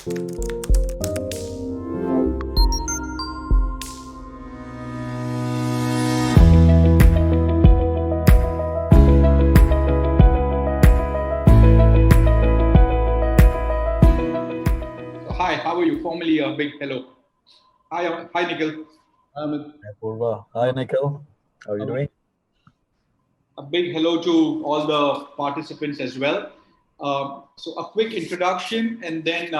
Hi, how are you? Formally, a big hello. Hi, Nikhil. Hi, Purva. Hi, Nikhil. How are you doing? A big hello to all the participants as well. So, a quick introduction, and then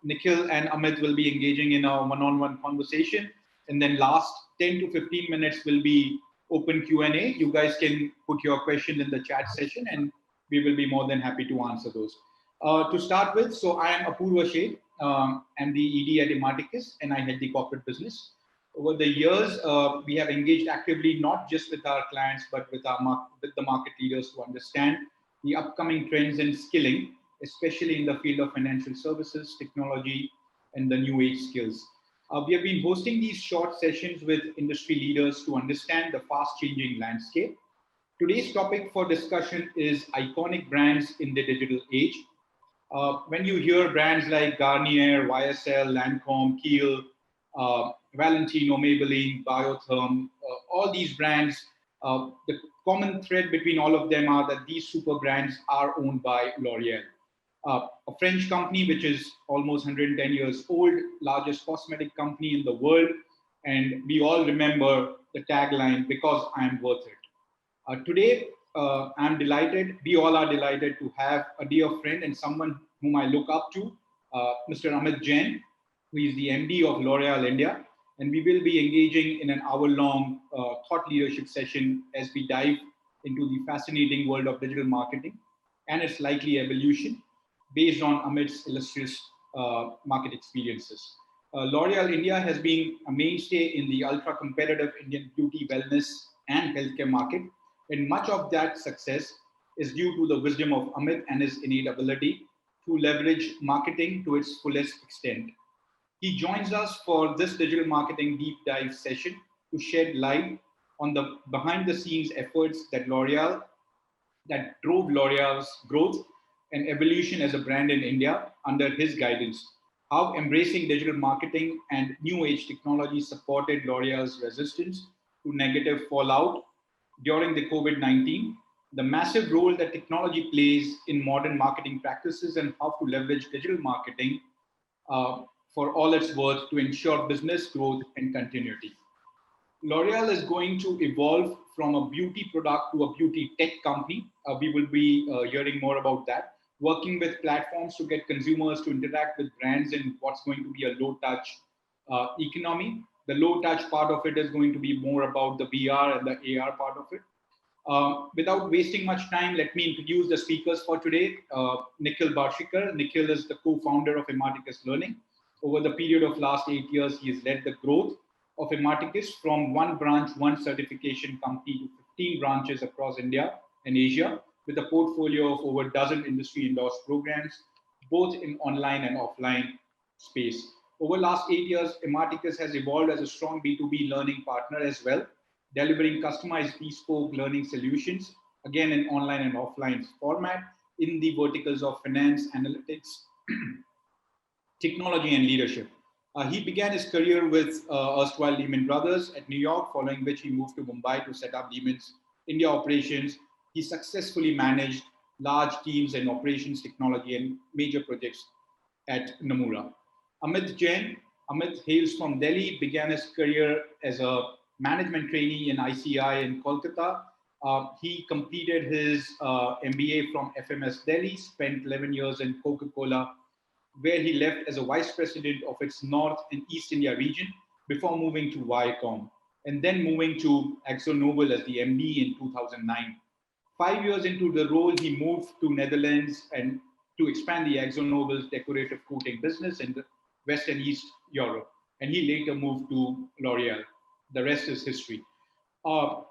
Nikhil and Amit will be engaging in a one-on-one conversation, and then last 10 to 15 minutes will be open Q&A. You guys can put your questions in the chat session, and we will be more than happy to answer those. To start with, so I am Apurva Sheth. I'm the ED at Imarticus, and I head the corporate business. Over the years, we have engaged actively not just with our clients but with with the market leaders to understand the upcoming trends in skilling, especially in the field of financial services, technology, and the new age skills. We have been hosting these short sessions with industry leaders to understand the fast-changing landscape. Today's topic for discussion is iconic brands in the digital age. When you hear brands like Garnier, YSL, Lancome, Kiel, Valentino, Maybelline, Biotherm, all these brands, the common thread between all of them are that these super brands are owned by L'Oreal, a French company which is almost 110 years old, largest cosmetic company in the world. And we all remember the tagline, because I'm worth it. Today, I'm delighted, we all are delighted to have a dear friend and someone whom I look up to, Mr. Amit Jain, who is the MD of L'Oreal India. And we will be engaging in an hour-long thought leadership session as we dive into the fascinating world of digital marketing and its likely evolution based on Amit's illustrious market experiences. L'Oreal India has been a mainstay in the ultra-competitive Indian beauty, wellness, and healthcare market, and much of that success is due to the wisdom of Amit and his innate ability to leverage marketing to its fullest extent. He joins us for this digital marketing deep dive session to shed light on the behind the scenes efforts that drove L'Oreal's growth and evolution as a brand in India under his guidance. How embracing digital marketing and new age technology supported L'Oreal's resistance to negative fallout during the COVID 19, the massive role that technology plays in modern marketing practices, and how to leverage digital marketing for all its worth to ensure business growth and continuity. L'Oreal is going to evolve from a beauty product to a beauty tech company. We will be hearing more about that. Working with platforms to get consumers to interact with brands in what's going to be a low touch economy. The low touch part of it is going to be more about the VR and the AR part of it. Without wasting much time, let me introduce the speakers for today. Nikhil Barshikar. Nikhil is the co-founder of Imarticus Learning. Over the period of last 8 years, he has led the growth of Imarticus from one branch, one certification company to 15 branches across India and Asia, with a portfolio of over a dozen industry-endorsed programs, both in online and offline space. Over the last 8 years, Imarticus has evolved as a strong B2B learning partner as well, delivering customized bespoke learning solutions, again in online and offline format, in the verticals of finance, analytics, technology, and leadership. He began his career with erstwhile Lehman Brothers at New York, following which he moved to Mumbai to set up Lehman's India operations. He successfully managed large teams in operations, technology, and major projects at Nomura. Amit Jain. Amit hails from Delhi, began his career as a management trainee in ICI in Kolkata. He completed his MBA from FMS Delhi, spent 11 years in Coca-Cola, where he left as a vice president of its North and East India region before moving to Viacom and then moving to AkzoNobel as the MD in 2009. 5 years into the role, he moved to Netherlands and to expand the AkzoNobel's decorative coating business in the West and East Europe. And he later moved to L'Oreal. The rest is history.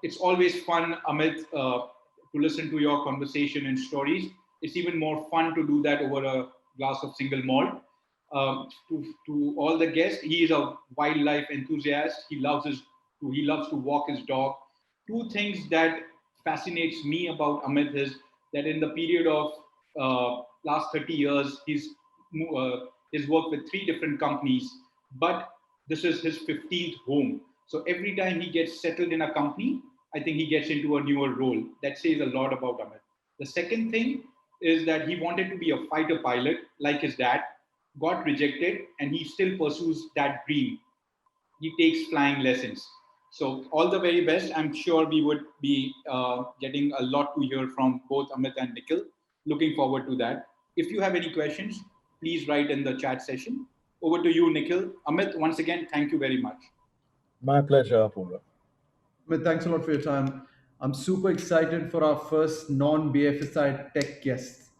It's always fun, Amit, to listen to your conversation and stories. It's even more fun to do that over a glass of single malt. To all the guests, he is a wildlife enthusiast. He loves to walk his dog. Two things that fascinates me about Amit is that in the period of last 30 years, he's his work with 3 different companies, but this is his 15th home. So every time he gets settled in a company, I think he gets into a newer role. That says a lot about Amit. The second thing is that he wanted to be a fighter pilot like his dad, got rejected, and he still pursues that dream. He takes flying lessons. So all the very best. I'm sure we would be getting a lot to hear from both Amit and Nikhil. Looking forward to that. If you have any questions, please write in the chat session. Over to you, Nikhil. Amit, once again, thank you very much. My pleasure, Apurva. Amit, thanks a lot for your time. I'm super excited for our first non-BFSI tech guest.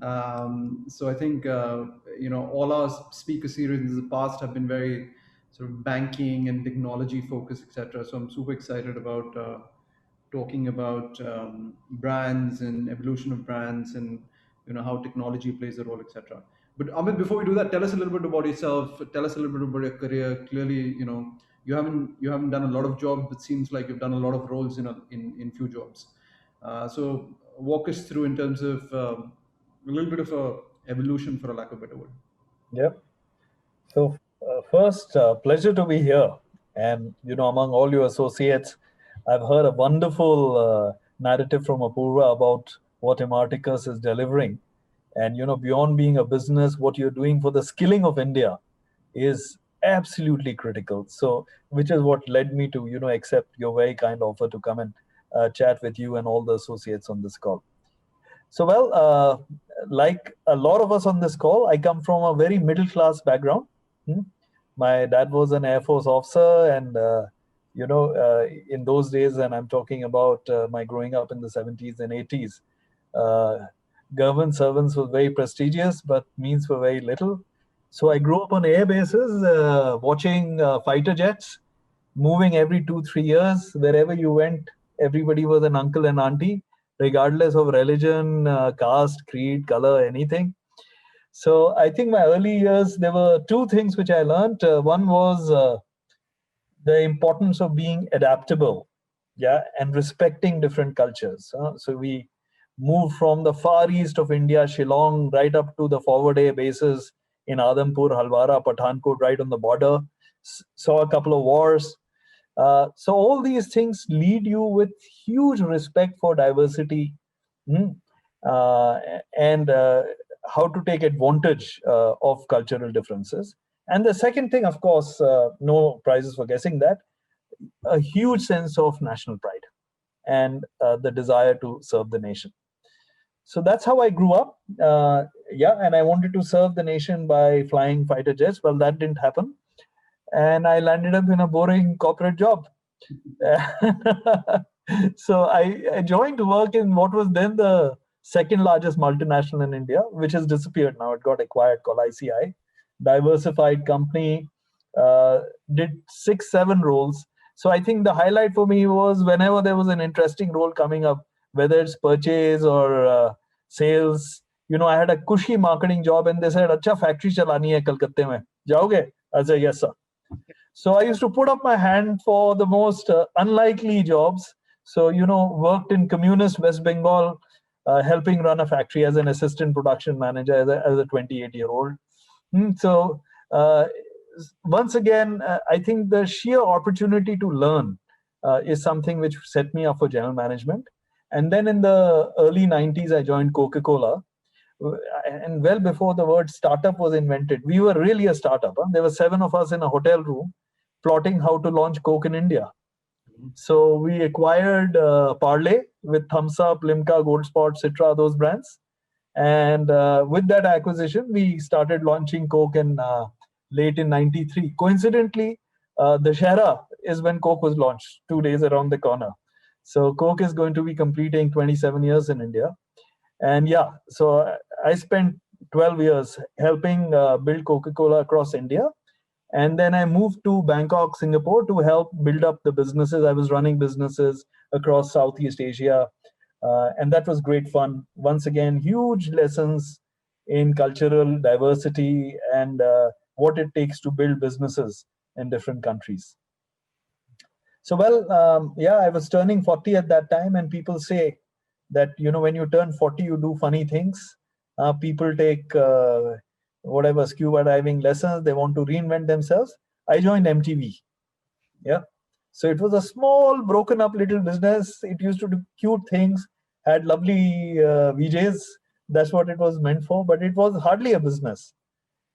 So I think all our speaker series in the past have been very sort of banking and technology focused, etc. So I'm super excited about talking about brands and evolution of brands and how technology plays a role, etc. But Amit, before we do that, tell us a little bit about yourself. Tell us a little bit about your career. Clearly, you haven't done a lot of jobs, but seems like you've done a lot of roles in few jobs. So walk us through in terms of a little bit of a evolution, for a lack of a better word. Yep. So first, pleasure to be here. And, among all your associates, I've heard a wonderful narrative from Apurva about what Imarticus is delivering. And, beyond being a business, what you're doing for the skilling of India is absolutely critical. So, which is what led me to, accept your very kind offer to come and chat with you and all the associates on this call. So, well, like a lot of us on this call, I come from a very middle class background. My dad was an Air Force officer, and in those days, and I'm talking about my growing up in the 70s and 80s, government servants were very prestigious, but means were very little. So I grew up on air bases, watching fighter jets moving every 2-3 years. Wherever you went, everybody was an uncle and auntie, regardless of religion, caste, creed, color, anything. So I think my early years, there were 2 things which I learned. One was the importance of being adaptable, and respecting different cultures. So we moved from the far east of India, Shillong, right up to the forward air bases in Adampur, Halwara, Pathankot, right on the border. Saw a couple of wars. So all these things lead you with huge respect for diversity, and how to take advantage of cultural differences. And the second thing, of course, no prizes for guessing that, a huge sense of national pride and the desire to serve the nation. So that's how I grew up. And I wanted to serve the nation by flying fighter jets. Well, that didn't happen. And I landed up in a boring corporate job. So I joined to work in what was then the second largest multinational in India, which has disappeared now. It got acquired, called ICI. Diversified company, did 6-7 roles. So I think the highlight for me was whenever there was an interesting role coming up, whether it's purchase or sales, I had a cushy marketing job, and they said, "Acha, factory chalani hai Kolkata mein. Jaoge?" I said, "Yes, sir." So I used to put up my hand for the most unlikely jobs. So, worked in communist West Bengal, helping run a factory as an assistant production manager as a 28-year-old. So once again, I think the sheer opportunity to learn is something which set me up for general management. And then in the early 90s, I joined Coca-Cola. And well before the word startup was invented, we were really a startup. There were 7 of us in a hotel room plotting how to launch Coke in India. So we acquired Parle with Thumbs Up, Limca, Gold Spot, Citra, those brands. And with that acquisition, we started launching Coke in late in 93. Coincidentally, the Shara is when Coke was launched, 2 days around the corner. So Coke is going to be completing 27 years in India. And so I spent 12 years helping build Coca-Cola across India. And then I moved to Bangkok, Singapore to help build up the businesses. I was running businesses across Southeast Asia. And that was great fun. Once again, huge lessons in cultural diversity and what it takes to build businesses in different countries. So, I was turning 40 at that time, and people say that, when you turn 40, you do funny things. People take whatever scuba diving lessons. They want to reinvent themselves. I joined MTV. Yeah. So it was a small, broken up little business. It used to do cute things, had lovely VJs. That's what it was meant for, but it was hardly a business.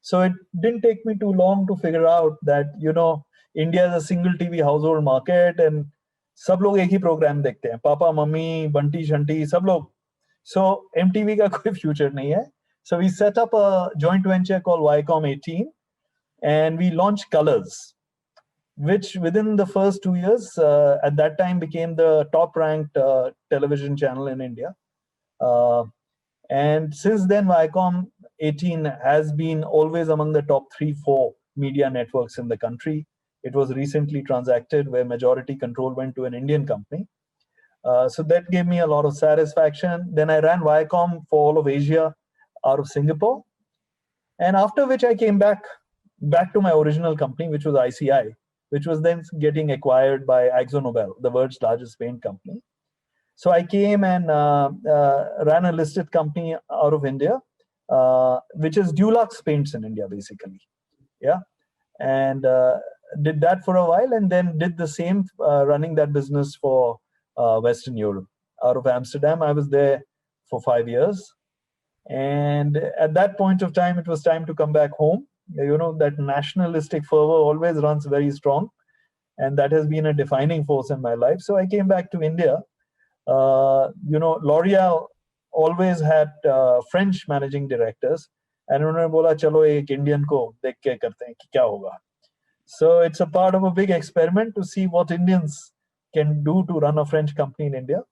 So it didn't take me too long to figure out that, India is a single TV household market and सब लोग एक ही programme देखते हैं, papa mummy Bunty Shunty सब लोग. So MTV का कोई future नहीं है. So we set up a joint venture called Viacom 18 and we launched Colors, which within the first 2 years, at that time became the top ranked television channel in India. And since then, Viacom 18 has been always among the top 3-4 media networks in the country. It was recently transacted where majority control went to an Indian company. So that gave me a lot of satisfaction. Then I ran Viacom for all of Asia out of Singapore. And after which I came back to my original company, which was ICI, which was then getting acquired by AkzoNobel, the world's largest paint company. So I came and ran a listed company out of India, which is Dulux Paints in India, basically. Yeah. And did that for a while and then did the same running that business for Western Europe. Out of Amsterdam, I was there for 5 years. And at that point of time, it was time to come back home. That nationalistic fervor always runs very strong. And that has been a defining force in my life. So I came back to India. L'Oreal always had French managing directors. And उन्होंने बोला चलो एक Indian को देख के करते हैं कि क्या होगा. So it's a part of a big experiment to see what Indians can do to run a French company in India.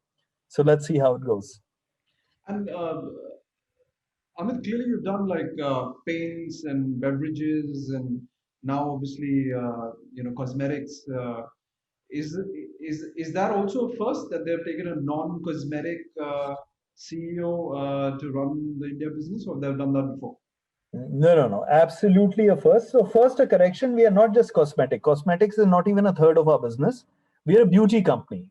So let's see how it goes. And Amit, clearly you've done like paints and beverages, and now obviously cosmetics. Is that also a first that they've taken a non-cosmetic CEO to run the India business, or they've done that before? No. Absolutely a first. So first, a correction. We are not just cosmetic. Cosmetics is not even a third of our business. We are a beauty company.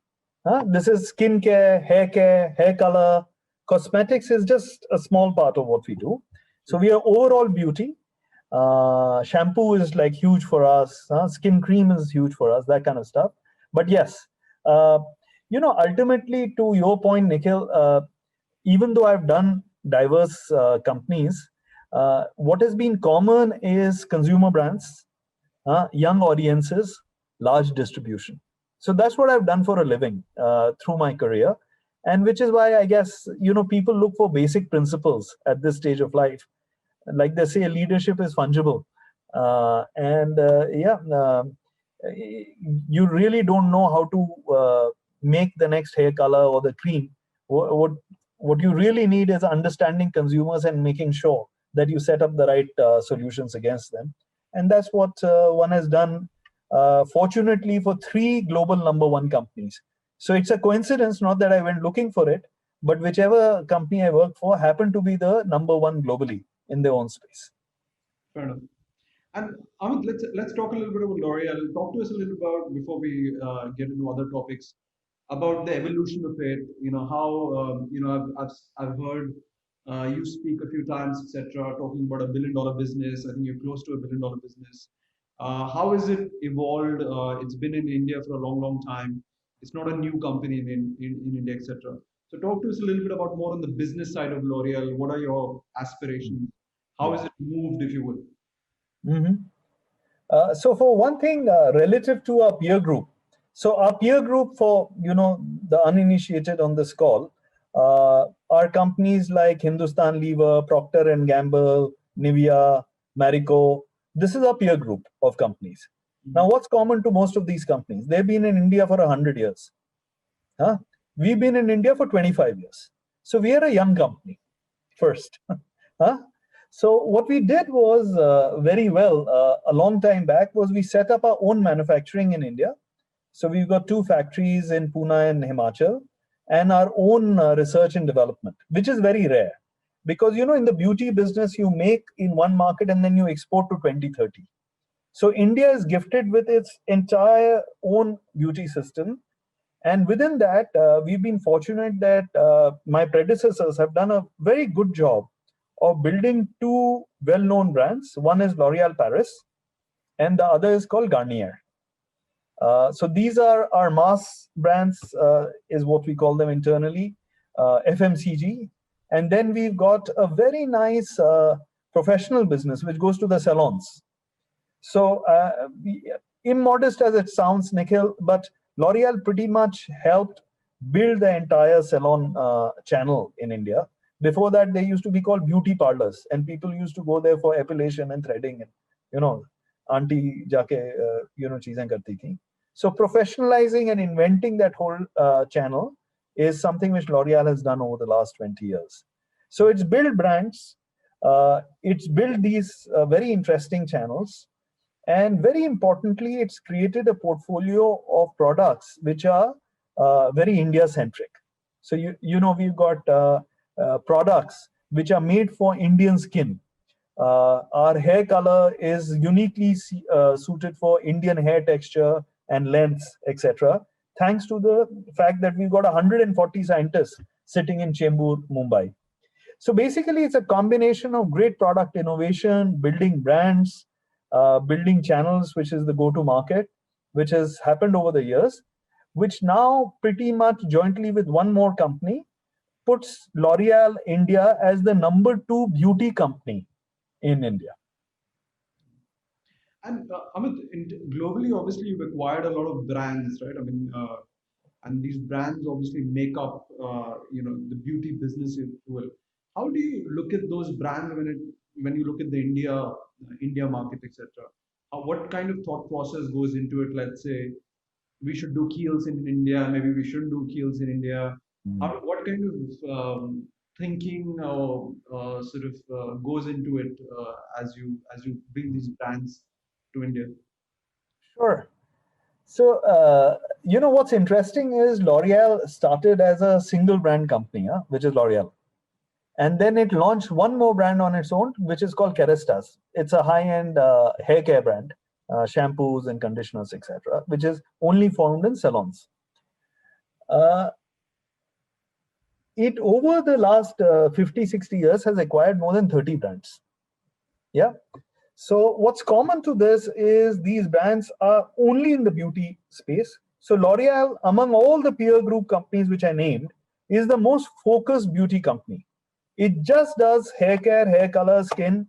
This is skin care, hair color. Cosmetics is just a small part of what we do. So we are overall beauty. Shampoo is like huge for us. Skin cream is huge for us, that kind of stuff. But yes, ultimately to your point, Nikhil, even though I've done diverse companies, what has been common is consumer brands, young audiences, large distribution. So that's what I've done for a living through my career. And which is why I guess, people look for basic principles at this stage of life. Like they say, leadership is fungible. You really don't know how to make the next hair color or the cream. What you really need is understanding consumers and making sure that you set up the right solutions against them. And that's what one has done, fortunately, for 3 global number 1 companies. So it's a coincidence, not that I went looking for it, but whichever company I worked for happened to be the number 1 globally in their own space. Fair enough. And Amit, let's talk a little bit about L'Oreal. Talk to us a little about, before we get into other topics, about the evolution of it. How I've heard you speak a few times, etc., talking about $1 billion business. I think you're close to $1 billion business. How has it evolved? It's been in India for a long time. It's not a new company in India, etc. So talk to us a little bit about more on the business side of L'Oreal. What are your aspirations? How has it moved, if you will? Mm-hmm. So for one thing, relative to our peer group, so our peer group, for the uninitiated on this call, are companies like Hindustan Lever, Procter and Gamble, Nivea, Marico. This is our peer group of companies. Now, what's common to most of these companies? They've been in India for 100 years. We've been in India for 25 years. So we are a young company first. So what we did was very well a long time back was we set up our own manufacturing in India. So we've got 2 factories in Pune and Himachal, and our own research and development, which is very rare. Because, in the beauty business, you make in one market and then you export to 2030. So India is gifted with its entire own beauty system. And within that, we've been fortunate that my predecessors have done a very good job of building two well-known brands. One is L'Oreal Paris, and the other is called Garnier. So these are our mass brands, is what we call them internally, FMCG. And then we've got a very nice professional business which goes to the salons. So immodest as it sounds, Nikhil, but L'Oreal pretty much helped build the entire salon channel in India. Before that, they used to be called beauty parlors, and people used to go there for epilation and threading, and auntie jaake cheezein karti thi. So professionalizing and inventing that whole channel is something which L'Oreal has done over the last 20 years. So it's built brands, it's built these very interesting channels, and very importantly, it's created a portfolio of products which are very India-centric. So we've got products which are made for Indian skin. Our hair color is uniquely suited for Indian hair texture and lengths, etc. Thanks to the fact that we've got 140 scientists sitting in Chembur, Mumbai. So basically, it's a combination of great product innovation, building brands, building channels, which is the go-to market, which has happened over the years, which now pretty much jointly with one more company puts L'Oreal India as the #2 beauty company in India. And Amit, globally, obviously, you've acquired a lot of brands, right? I mean, and these brands obviously make up, the beauty business, if you will. How do you look at those brands when you look at the India market, etc.? What kind of thought process goes into it? Let's say we should do Kiehl's in India, maybe we shouldn't do Kiehl's in India. What kind of thinking or goes into it as you bring these brands to India? Sure. So, what's interesting is L'Oreal started as a single brand company, which is L'Oreal. And then it launched one more brand on its own, which is called Kerestas. It's a high-end hair care brand, shampoos and conditioners, etc., which is only found in salons. It, over the last 50, 60 years, has acquired more than 30 brands. Yeah. So what's common to this is these brands are only in the beauty space. So L'Oreal, among all the peer group companies which I named, is the most focused beauty company. It just does hair care, hair color, skin,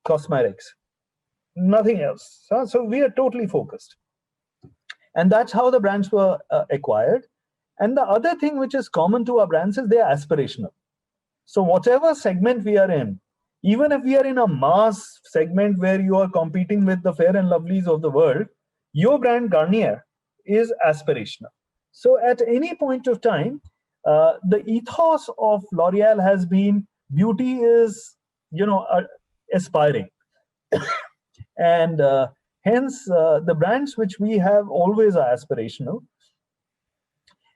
cosmetics, nothing else. So we are totally focused. And that's how the brands were acquired. And the other thing which is common to our brands is they are aspirational. So whatever segment we are in, even if we are in a mass segment where you are competing with the Fair and Lovelies of the world, your brand Garnier is aspirational. So at any point of time, the ethos of L'Oreal has been beauty is, aspiring. And hence, the brands which we have always are aspirational.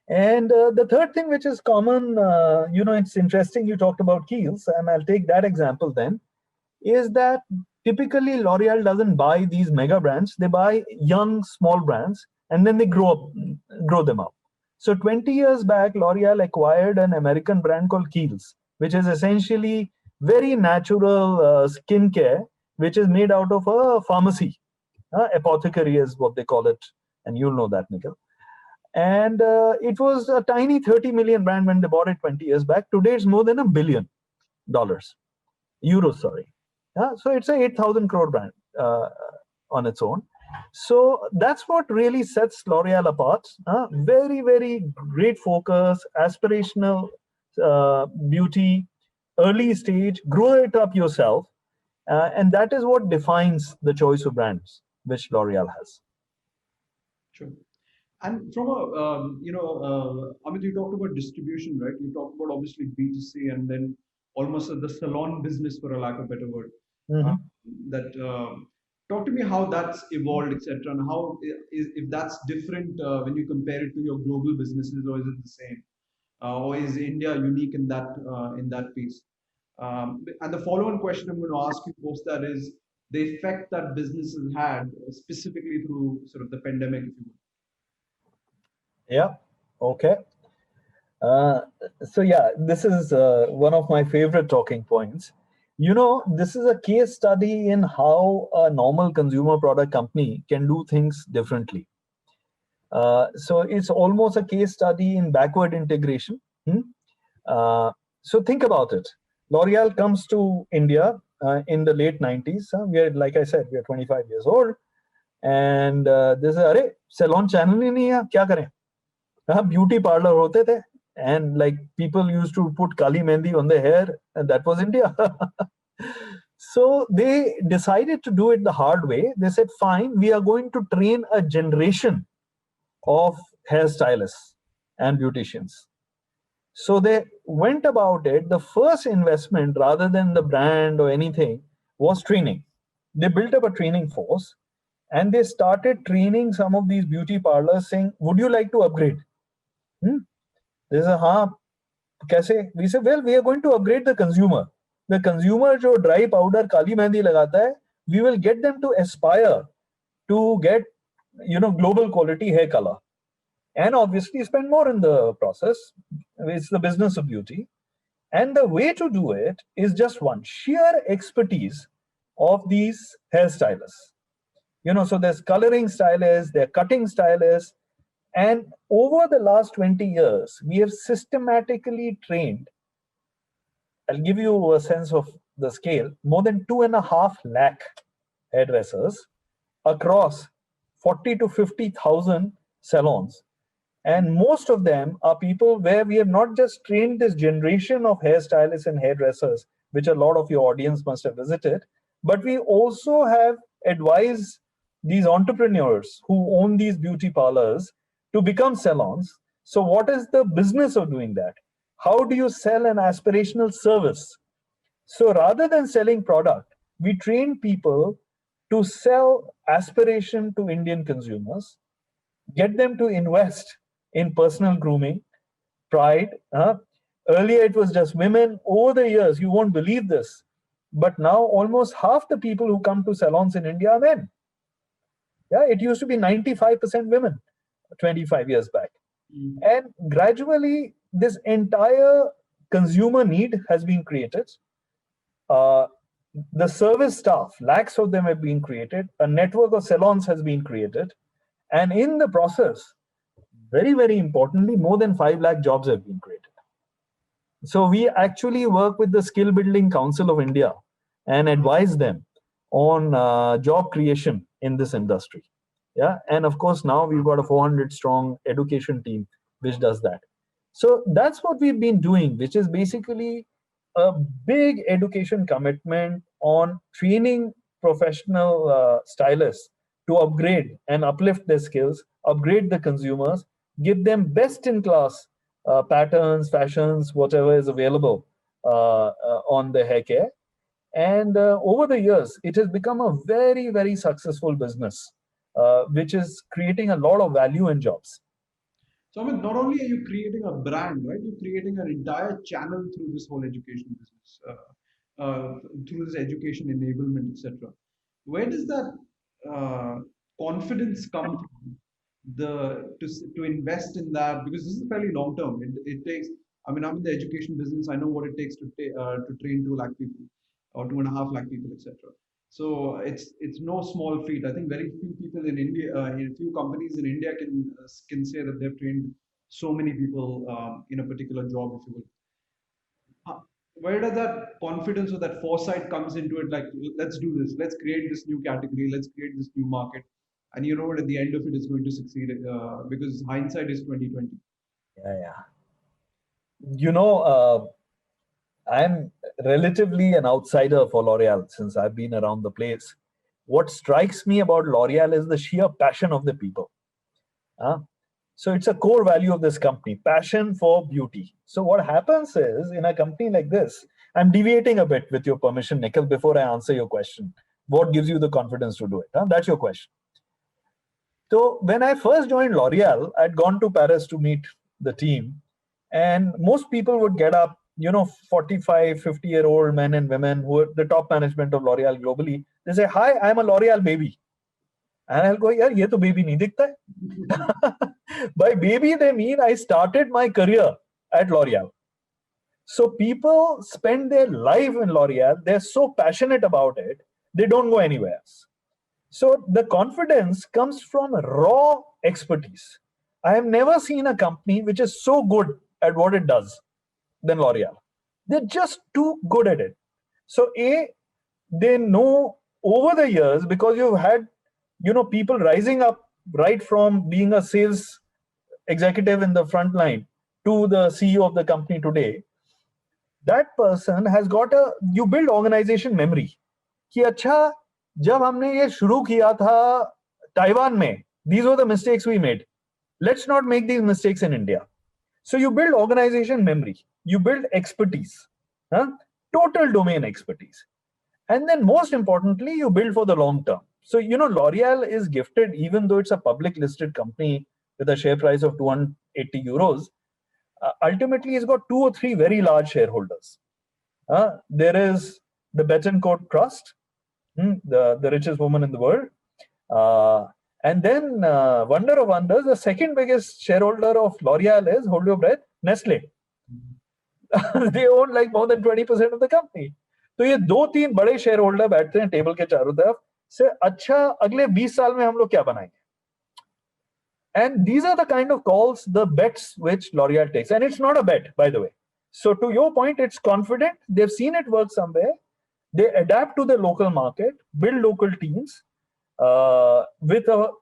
And the third thing which is common, it's interesting you talked about Kiehl's, and I'll take that example then, is that typically L'Oreal doesn't buy these mega brands. They buy young, small brands, and then they grow them up. So 20 years back, L'Oreal acquired an American brand called Kiehl's, which is essentially very natural skincare, which is made out of a pharmacy. Apothecary is what they call it, and you'll know that, Nikhil. And it was a tiny 30 million brand when they bought it 20 years back. Today, it's more than $1 billion. Euros, sorry. So it's a 8,000 crore brand on its own. So that's what really sets L'Oreal apart. Very, very great focus, aspirational beauty, early stage, grow it up yourself. And that is what defines the choice of brands which L'Oreal has. Sure. And from Amit, you talked about distribution, right? You talked about obviously B2C and then almost the salon business, for a lack of a better word. Talk to me how that's evolved, etc., and how if that's different when you compare it to your global businesses, or is it the same, or is India unique in that piece? And the follow-on question I'm going to ask you post that is the effect that businesses had specifically through sort of the pandemic, if you will. Yeah. Okay. So yeah, this is one of my favorite talking points. This is a case study in how a normal consumer product company can do things differently. So it's almost a case study in backward integration. So think about it. L'Oreal comes to India in the late 90s. We are, like I said, we are 25 years old. And this is, अरे salon channel ही नहीं है, क्या करें? Beauty parlor होते थे. And like people used to put kali mehndi on their hair, and that was India. So they decided to do it the hard way. They said, fine, we are going to train a generation of hairstylists and beauticians. So they went about it. The first investment, rather than the brand or anything, was training. They built up a training force and they started training some of these beauty parlors saying, would you like to upgrade? They say, हाँ, कैसे? We say, well, we are going to upgrade the consumer. The consumer जो dry powder काली मेहंदी लगाता है, we will get them to aspire to get, global quality hair color. And obviously spend more in the process. It's the business of beauty. And the way to do it is just one, sheer expertise of these hairstylists. So there's coloring stylists, there are cutting stylists. And over the last 20 years, we have systematically trained, I'll give you a sense of the scale, more than 2.5 lakh hairdressers across 40 to 50,000 salons. And most of them are people where we have not just trained this generation of hairstylists and hairdressers, which a lot of your audience must have visited, but we also have advised these entrepreneurs who own these beauty parlors to become salons. So what is the business of doing that? How do you sell an aspirational service? So rather than selling product, we train people to sell aspiration to Indian consumers, get them to invest in personal grooming, pride. Earlier, it was just women. Over the years, you won't believe this, but now almost half the people who come to salons in India are men. Yeah, it used to be 95% women 25 years back. And gradually, this entire consumer need has been created. The service staff, lakhs of them have been created. A network of salons has been created. And in the process, very, very importantly, more than 5 lakh jobs have been created. So we actually work with the Skill Building Council of India and advise them on job creation in this industry. Yeah, and of course, now we've got a 400 strong education team which does that. So that's what we've been doing, which is basically a big education commitment on training professional stylists to upgrade and uplift their skills, upgrade the consumers, give them best in class patterns, fashions, whatever is available on the hair care. And over the years, it has become a very, very successful business, which is creating a lot of value and jobs. So, Amit, not only are you creating a brand, right? You're creating an entire channel through this whole education business, through this education enablement, etc. Where does that confidence come from? To invest in that, because this is fairly long term. It takes. I mean, I'm in the education business. I know what it takes to train 2 lakh people or 2.5 lakh people, etc. So it's no small feat. I think very few people in India, few companies in India can say that they've trained so many people in a particular job, if you will. Where does that confidence or that foresight comes into it? Like, let's do this. Let's create this new category. Let's create this new market. And you know what? At the end of it, it's going to succeed because hindsight is 2020. Yeah. I'm relatively an outsider for L'Oreal since I've been around the place. What strikes me about L'Oreal is the sheer passion of the people. So it's a core value of this company, passion for beauty. So what happens is, in a company like this, I'm deviating a bit with your permission, Nikhil, before I answer your question. What gives you the confidence to do it? That's your question. So when I first joined L'Oreal, I'd gone to Paris to meet the team. And most people would get up, 45, 50-year-old men and women who are the top management of L'Oreal globally. They say, hi, I'm a L'Oreal baby. And I'll go, yeah, ye to baby nahi dikhta hai. By baby, they mean I started my career at L'Oreal. So people spend their life in L'Oreal. They're so passionate about it, they don't go anywhere else. So the confidence comes from raw expertise. I have never seen a company which is so good at what it does than L'Oreal. They're just too good at it. So they know over the years, because you've had, people rising up right from being a sales executive in the front line to the CEO of the company today. That person has got you build organization memory कि अच्छा जब हमने ये शुरू किया था Taiwan में, these were the mistakes we made, let's not make these mistakes in India. So you build organization memory, you build expertise, huh? Total domain expertise. And then most importantly, you build for the long term. So, L'Oreal is gifted, even though it's a public listed company with a share price of 280 euros, ultimately it's got two or three very large shareholders. There is the Betancourt Trust, the richest woman in the world. And then, wonder of wonders, the second biggest shareholder of L'Oreal is, hold your breath, Nestle. They own like more than 20% of the company. तो ये 2-3 बड़े share holder बैठते हैं table के चारों तरफ से, अच्छा अगले 20 साल में हम लोग क्या बनाएंगे. And these are the kind of calls, the bets which L'Oreal takes. And it's not a bet, by the way. So to your point, it's confident. They've seen it work somewhere. They adapt to the local market, build local teams with a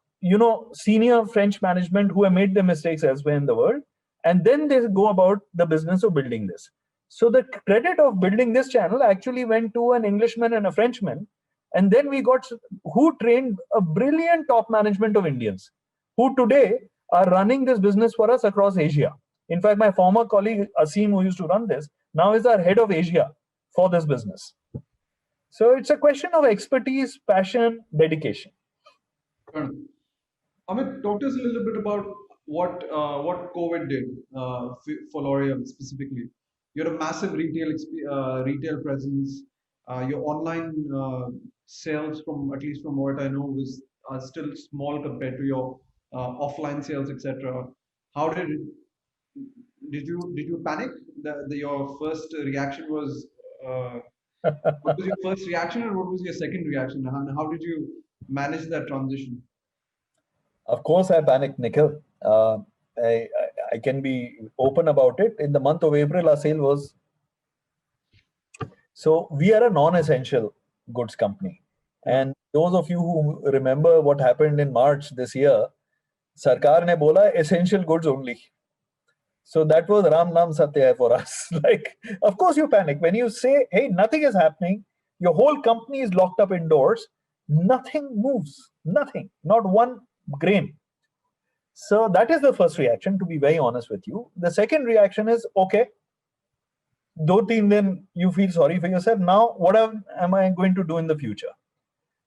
senior French management who have made the mistakes elsewhere in the world. And then they go about the business of building this. So the credit of building this channel actually went to an Englishman and a Frenchman. And then we got who trained a brilliant top management of Indians who today are running this business for us across Asia. In fact, my former colleague Asim, who used to run this, now is our head of Asia for this business. So it's a question of expertise, passion, dedication. Amit, talk to us a little bit about what COVID did for L'Oreal specifically. You had a massive retail presence. Your online sales, from at least from what I know, was still small compared to your offline sales, etc. How did you panic? Your first reaction was what was your first reaction, and what was your second reaction? And how did you manage that transition? Of course, I panicked, Nikhil. I can be open about it. In the month of April, our sale was. So we are a non-essential goods company. And those of you who remember what happened in March this year, Sarkar ne bola essential goods only. So that was Ram Nam Satya for us. Like, of course you panic. When you say, hey, nothing is happening, your whole company is locked up indoors, nothing moves, nothing, not one grain. So that is the first reaction, to be very honest with you. The second reaction is, okay, then you feel sorry for yourself. Now, what am I going to do in the future?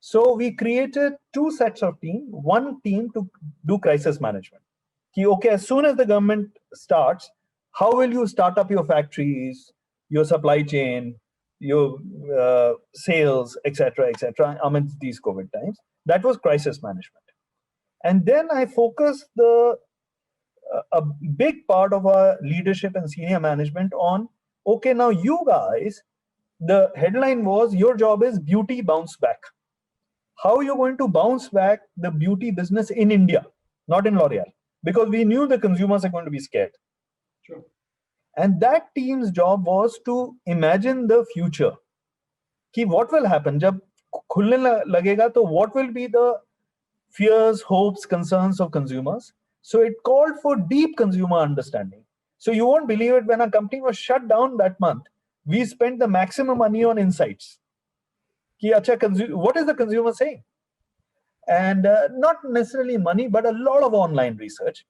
So we created two sets of team. One team to do crisis management. Okay, as soon as the government starts, how will you start up your factories, your supply chain, your sales, etc., amidst these COVID times? That was crisis management. And then I focused a big part of our leadership and senior management on, okay, now you guys, the headline was, your job is beauty bounce back. How are you going to bounce back the beauty business in India, not in L'Oreal? Because we knew the consumers are going to be scared. Sure. And that team's job was to imagine the future. Ki what will happen? Jab khulne lagega, to what will be the fears, hopes, concerns of consumers? So it called for deep consumer understanding. So you won't believe it, when a company was shut down that month, we spent the maximum money on insights. Ki acha, what is the consumer saying? And not necessarily money, but a lot of online research,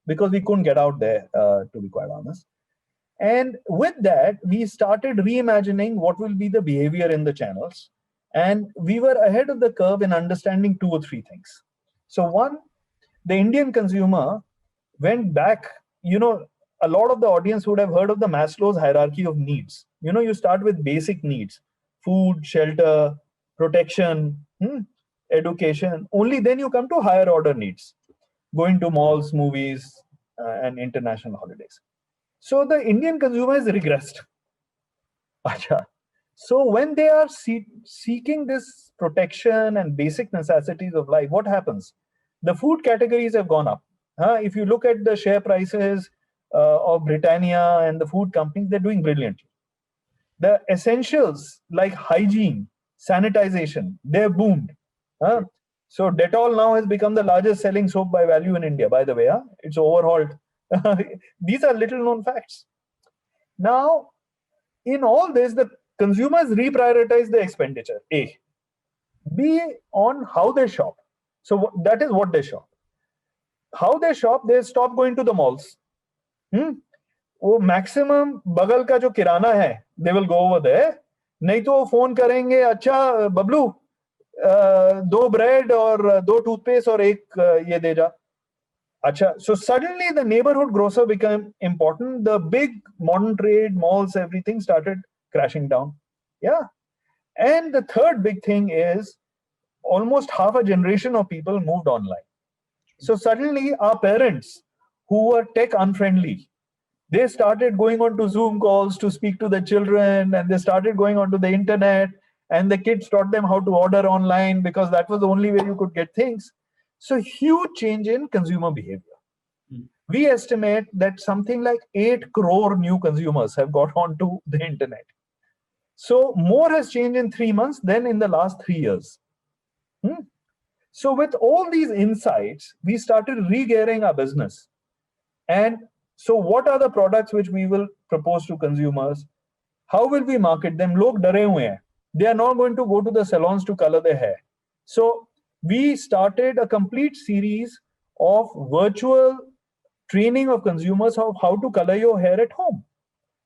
because we couldn't get out there, to be quite honest. And with that, we started reimagining what will be the behavior in the channels. And we were ahead of the curve in understanding two or three things. So one, the Indian consumer went back, a lot of the audience would have heard of the Maslow's hierarchy of needs. You start with basic needs, food, shelter, protection, education. Only then you come to higher order needs, going to malls, movies, and international holidays. So the Indian consumer is regressed. Acha. So when they are seeking this protection and basic necessities of life, what happens? The food categories have gone up. If you look at the share prices of Britannia and the food companies, they're doing brilliantly. The essentials like hygiene, sanitization, they've boomed. Huh? So Dettol now has become the largest selling soap by value in India, by the way. It's overhauled. These are little known facts. Now, in all this, the consumers reprioritize the expenditure. A. B, on how they shop. So that is what they shop. How they shop, they stop going to the malls. वो maximum बगल का जो किराना है they will go over there, नहीं तो वो phone करेंगे, अच्छा बबलू 2 ब्रेड और 2 टूथपेस्ट और एक ये दे जा. Acha. So suddenly the neighborhood grocer became important. The big modern trade, malls, everything started crashing down. Yeah. And the third big thing is almost half a generation of people moved online. So suddenly our parents who were tech unfriendly, they started going on to Zoom calls to speak to the children, and they started going onto the internet, and the kids taught them how to order online because that was the only way you could get things. So huge change in consumer behavior. We estimate that something like 8 crore new consumers have got onto the internet. So more has changed in 3 months than in the last 3 years. So with all these insights, we started re-gearing our business. And so what are the products which we will propose to consumers? How will we market them? Log dare hue hain. They are not going to go to the salons to color their hair. So we started a complete series of virtual training of consumers of how to color your hair at home.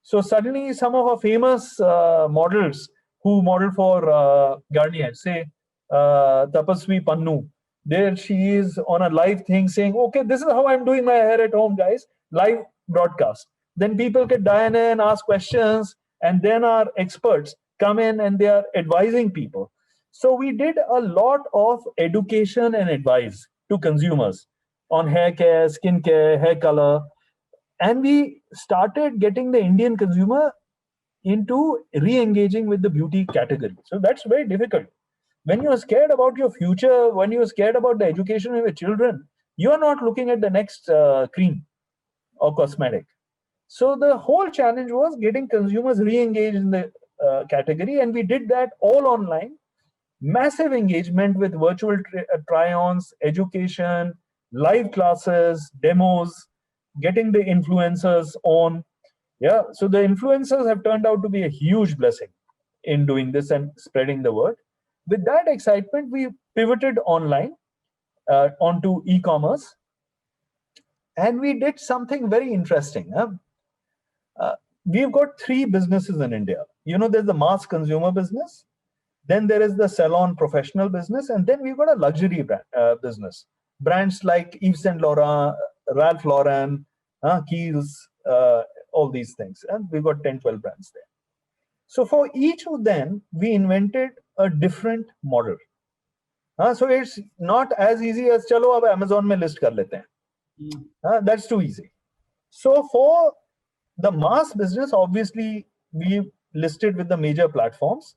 So suddenly some of our famous models who model for Garnier, say Tapaswi Pannu, there she is on a live thing saying, okay, this is how I'm doing my hair at home, guys, live broadcast. Then people can dial in, ask questions, and then our experts come in and they are advising people. So we did a lot of education and advice to consumers on hair care, skin care, hair color. And we started getting the Indian consumer into re-engaging with the beauty category. So that's very difficult. When you're scared about your future, when you're scared about the education of your children, you're not looking at the next cream or cosmetic. So the whole challenge was getting consumers re-engaged in the category, and we did that all online. Massive engagement with virtual try-ons, education, live classes, demos, getting the influencers on. Yeah, so the influencers have turned out to be a huge blessing in doing this and spreading the word. With that excitement, we pivoted online onto e-commerce, and we did something very interesting. We've got 3 businesses in India. You know, there's the mass consumer business, then there is the salon professional business, and then we've got a luxury brand, business. Brands like Yves Saint Laurent, Ralph Lauren, Kiehl's, all these things. And we've got 10, 12 brands there. So for each of them, we invented a different model. So it's not as easy as chalo ab Amazon mein list kar lete hain. That's too easy. So for the mass business, obviously we listed with the major platforms,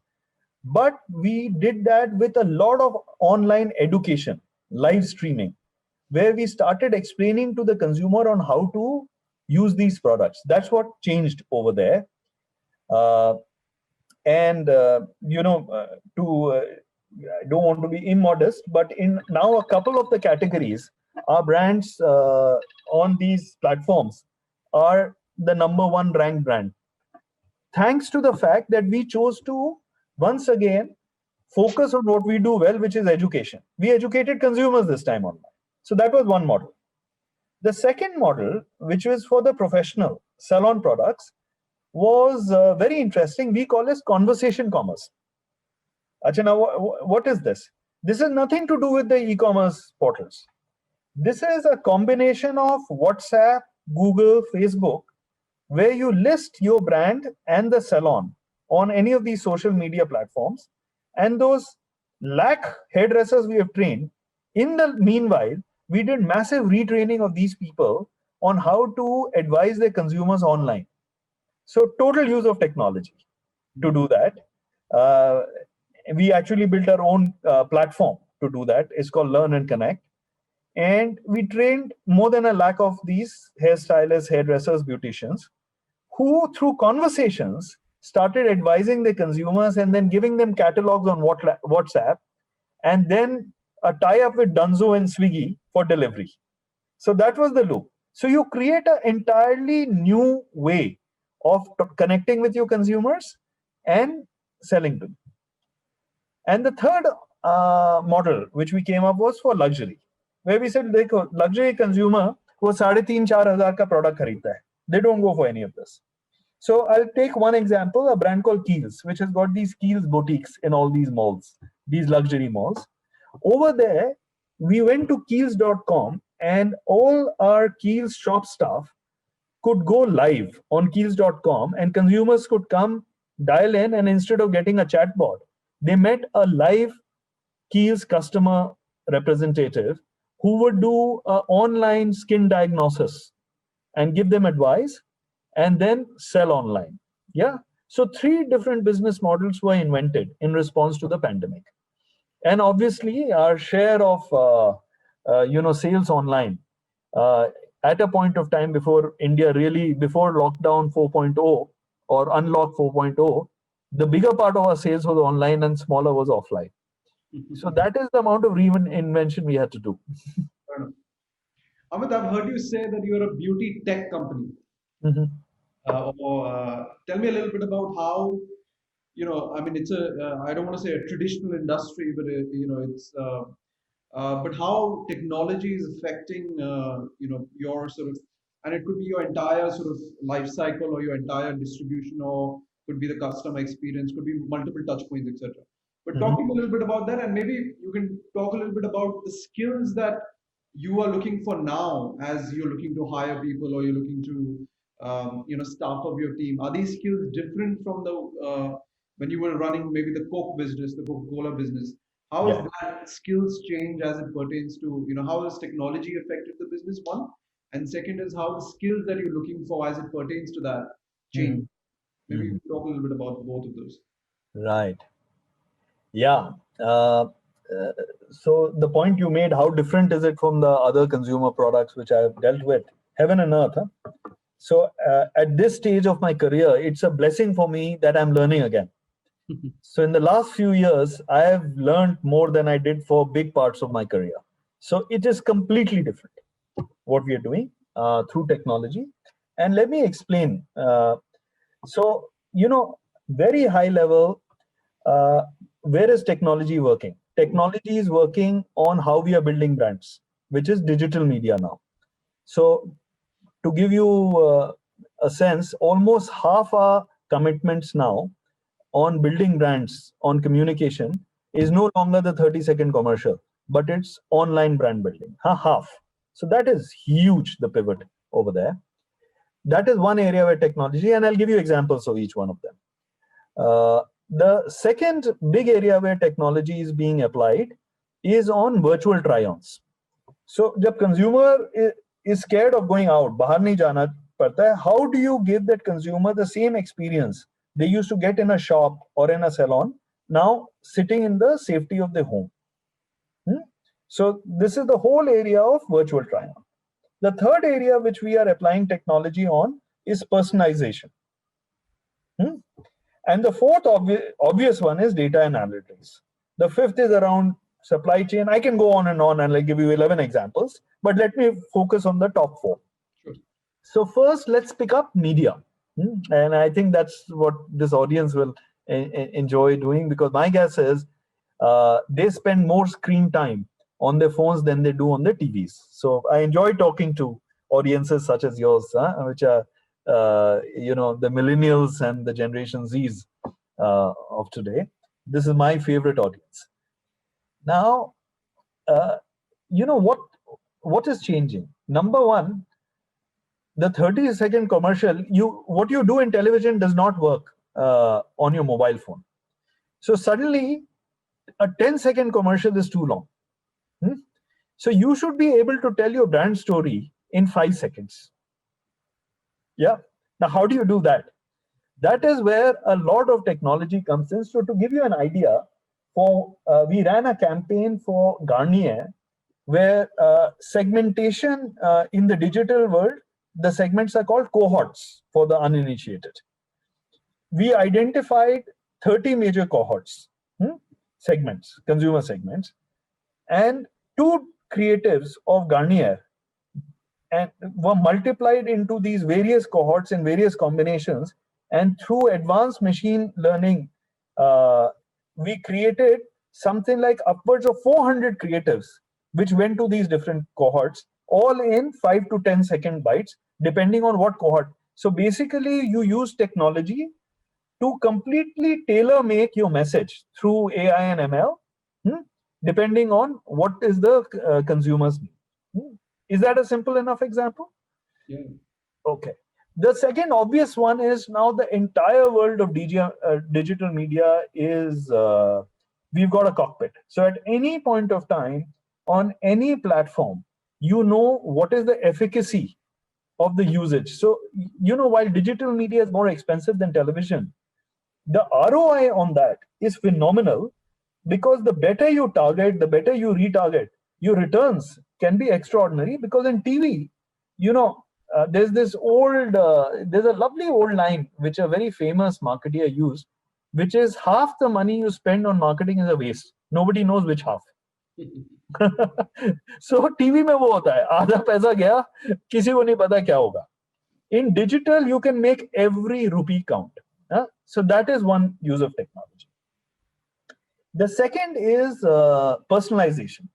but we did that with a lot of online education, live streaming, where we started explaining to the consumer on how to use these products. That's what changed over there. I don't want to be immodest, but in now a couple of the categories, our brands on these platforms are the #1 ranked brand. Thanks to the fact that we chose to, once again, focus on what we do well, which is education. We educated consumers this time online. So that was one model. The second model, which was for the professional salon products, was very interesting. We call this conversation commerce. Achha, now what is this? This is nothing to do with the e-commerce portals. This is a combination of WhatsApp, Google, Facebook, where you list your brand and the salon on any of these social media platforms. And those lakh hairdressers we have trained, in the meanwhile, we did massive retraining of these people on how to advise their consumers online. So total use of technology to do that. We actually built our own platform to do that. It's called Learn and Connect. And we trained more than 1 lakh of these hairstylists, hairdressers, beauticians, who through conversations started advising the consumers and then giving them catalogs on WhatsApp, and then a tie-up with Dunzo and Swiggy for delivery. So that was the loop. So you create an entirely new way of connecting with your consumers and selling to them. And the third model which we came up was for luxury, where we said, देखो, luxury consumer वो 3,500-4,000 का product खरीदता है. They don't go for any of this. So I'll take one example, a brand called Kiehl's, which has got these Kiehl's boutiques in all these malls, these luxury malls. Over there, we went to Kiehl's.com, and all our Kiehl's shop staff could go live on Kiehl's.com, and consumers could come, dial in, and instead of getting a chatbot, they met a live Kiehl's customer representative who would do an online skin diagnosis and give them advice and then sell online. Yeah. So 3 different business models were invented in response to the pandemic. And obviously our share of sales online at a point of time before India really, before lockdown 4.0 or unlock 4.0, the bigger part of our sales was online and smaller was offline. So that is the amount of reinvention we had to do. Amit, I've heard you say that you're a beauty tech company. Mm-hmm. Tell me a little bit about how, I mean, it's I don't want to say a traditional industry, but it's, but how technology is affecting, your sort of, and it could be your entire sort of life cycle or your entire distribution, or could be the customer experience, could be multiple touch points, etc. But talk to me a little bit about that, and maybe you can talk a little bit about the skills that you are looking for now as you're looking to hire people, or you're looking to staff of your team. Are these skills different from the when you were running maybe the Coke business, the Coca-Cola business? How has that skills change as it pertains to, how has technology affected the business, one? And second is how the skills that you're looking for as it pertains to that change. Maybe you can talk a little bit about both of those. Right. Yeah. So the point you made, how different is it from the other consumer products which I've dealt with? Heaven and earth. Huh? So at this stage of my career, it's a blessing for me that I'm learning again. So in the last few years, I have learned more than I did for big parts of my career. So it is completely different what we are doing through technology. And let me explain. So, very high level, where is technology working? Technology is working on how we are building brands, which is digital media now. So to give you a sense, almost half our commitments now on building brands, on communication, is no longer the 30-second commercial, but it's online brand building, half. So that is huge, the pivot over there. That is one area where technology, and I'll give you examples of each one of them. The second big area where technology is being applied is on virtual try-ons. So जब consumer is scared of going out, बाहर नहीं जाना पड़ता है, how do you give that consumer the same experience they used to get in a shop or in a salon, now sitting in the safety of their home? So this is the whole area of virtual try-on. The third area which we are applying technology on is personalization. And the fourth obvious one is data and analytics. The fifth is around supply chain. I can go on, and I'll give you 11 examples, but let me focus on the top 4. Sure. So first, let's pick up media. And I think that's what this audience will enjoy doing, because my guess is they spend more screen time on their phones than they do on their TVs. So I enjoy talking to audiences such as yours, which are the millennials and the Generation Zs of today. This is my favorite audience. Now, what is changing? Number one, the 30-second commercial, what you do in television does not work on your mobile phone. So suddenly, a 10-second commercial is too long. So you should be able to tell your brand story in 5 seconds. Yeah. Now, how do you do that? That is where a lot of technology comes in. So to give you an idea, we ran a campaign for Garnier where segmentation in the digital world, the segments are called cohorts for the uninitiated. We identified 30 major cohorts, segments, consumer segments, and 2 creatives of Garnier and were multiplied into these various cohorts in various combinations. And through advanced machine learning, we created something like upwards of 400 creatives, which went to these different cohorts, all in 5 to 10 second bites, depending on what cohort. So basically, you use technology to completely tailor make your message through AI and ML, depending on what is the consumer's need. Is that a simple enough example? Yeah. Okay. The second obvious one is now the entire world of digital media is, we've got a cockpit. So at any point of time, on any platform, you know what is the efficacy of the usage. So, while digital media is more expensive than television, the ROI on that is phenomenal, because the better you target, the better you retarget, your returns can be extraordinary. Because in TV, there's a lovely old line which a very famous marketer used, which is half the money you spend on marketing is a waste. Nobody knows which half. So TV में वो होता है, आधा पैसा गया, किसी को नहीं पता क्या होगा. In digital, you can make every rupee count. So that is one use of technology. The second is personalization.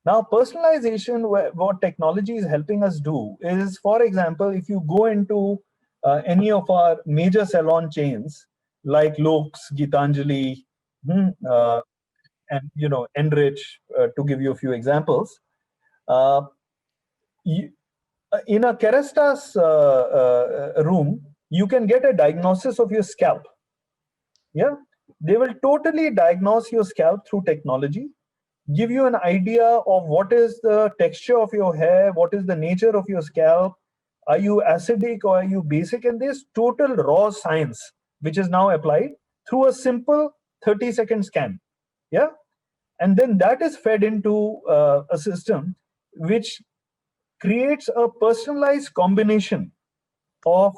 Now, personalization, what technology is helping us do is, for example, if you go into any of our major salon chains like Lokes, Gitanjali, and Enrich, to give you a few examples, in a Kerestas room, you can get a diagnosis of your scalp. Yeah, they will totally diagnose your scalp through technology, give you an idea of what is the texture of your hair, what is the nature of your scalp, are you acidic or are you basic, and there's total raw science which is now applied through a simple 30-second scan. Yeah, and then that is fed into a system which creates a personalized combination of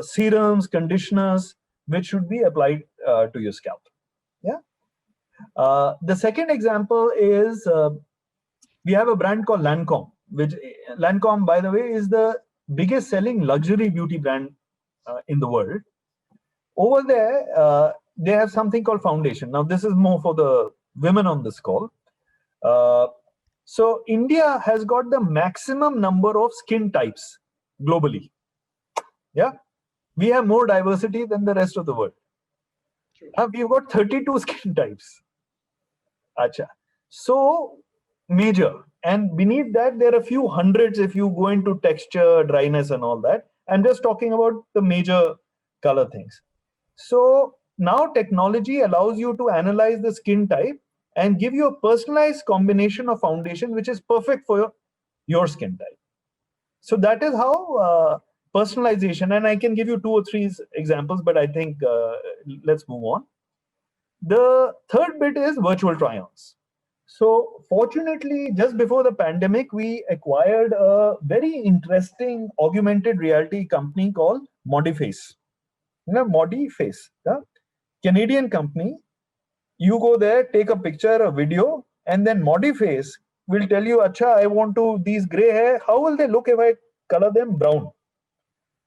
serums, conditioners, which should be applied to your scalp. Yeah. The second example is we have a brand called Lancome, which Lancome, by the way, is the biggest selling luxury beauty brand in the world. Over there, they have something called foundation. Now, this is more for the women on this call. So India has got the maximum number of skin types globally. Yeah, we have more diversity than the rest of the world. We've got 32 skin types. Acha. So major, and beneath that there are a few hundreds if you go into texture, dryness, and all that. I'm just talking about the major color things. So now technology allows you to analyze the skin type and give you a personalized combination of foundation which is perfect for your skin type. So that is how personalization, and I can give you 2 or 3 examples, but I think let's move on. The third bit is virtual try-ons. So fortunately, just before the pandemic, we acquired a very interesting augmented reality company called Modiface. Modiface, Canadian company. You go there, take a picture, a video, and then Modiface will tell you, Acha, I want to these gray hair. How will they look if I color them brown?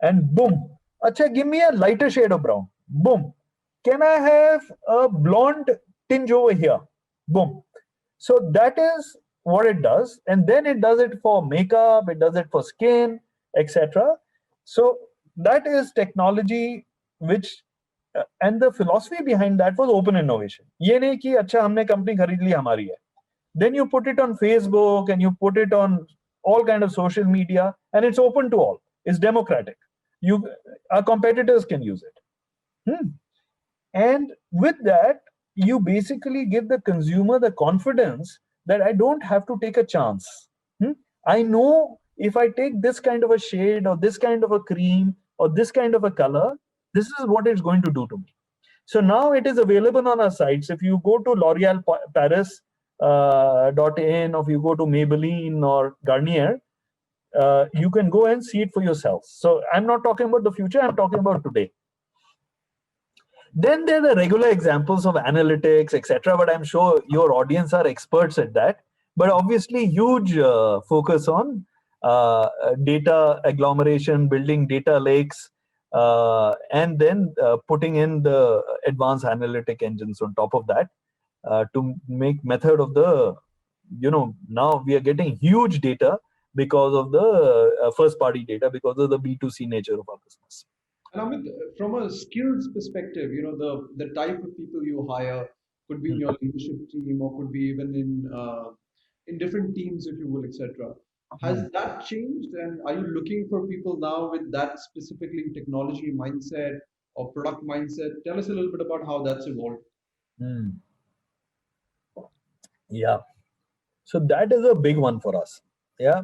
And boom, Acha, give me a lighter shade of brown. Boom. Can I have a blonde tinge over here? Boom. So that is what it does. And then it does it for makeup, it does it for skin, etc. So that is technology which, and the philosophy behind that was open innovation. ये नहीं कि अच्छा हमने company खरीद ली हमारी है. Then you put it on Facebook and you put it on all kind of social media, and it's open to all. It's democratic. Our competitors can use it. And with that, you basically give the consumer the confidence that I don't have to take a chance. I know if I take this kind of a shade or this kind of a cream or this kind of a color, this is what it's going to do to me. So now it is available on our sites. If you go to L'Oreal Paris .in, or if you go to Maybelline or Garnier, you can go and see it for yourself. So I'm not talking about the future, I'm talking about today. Then there are the regular examples of analytics, etc. But I'm sure your audience are experts at that. But obviously, huge focus on data agglomeration, building data lakes, and then putting in the advanced analytic engines on top of that to make method of the, now we are getting huge data because of the first party data, because of the B2C nature of our business. And Amit, from a skills perspective, the type of people you hire could be in your leadership team or could be even in different teams, if you will, etc. Has that changed? And are you looking for people now with that specifically technology mindset or product mindset? Tell us a little bit about how that's evolved. Hmm. Yeah. So that is a big one for us. Yeah.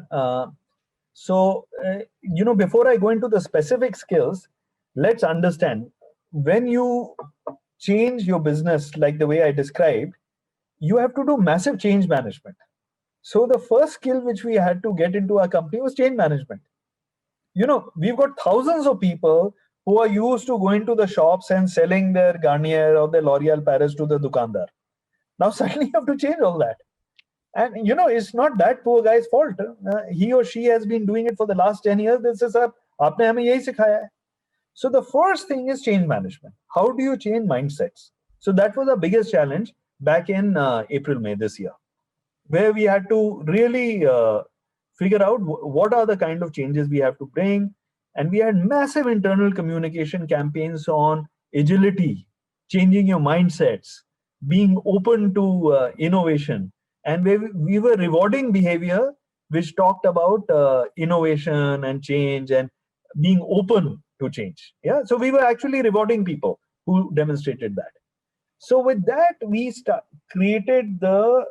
Before I go into the specific skills, let's understand, when you change your business like the way I described, you have to do massive change management. So the first skill which we had to get into our company was change management. We've got thousands of people who are used to going to the shops and selling their Garnier or their L'Oreal Paris to the dukandar. Now suddenly you have to change all that. And it's not that poor guy's fault. He or she has been doing it for the last 10 years. This is aapne hame yahi sikhaya hai. So the first thing is change management. How do you change mindsets? So that was the biggest challenge back in April, May this year, where we had to really figure out what are the kind of changes we have to bring. And we had massive internal communication campaigns on agility, changing your mindsets, being open to innovation. And we were rewarding behavior which talked about innovation and change and being open to change. Yeah. So we were actually rewarding people who demonstrated that. So with that, we created the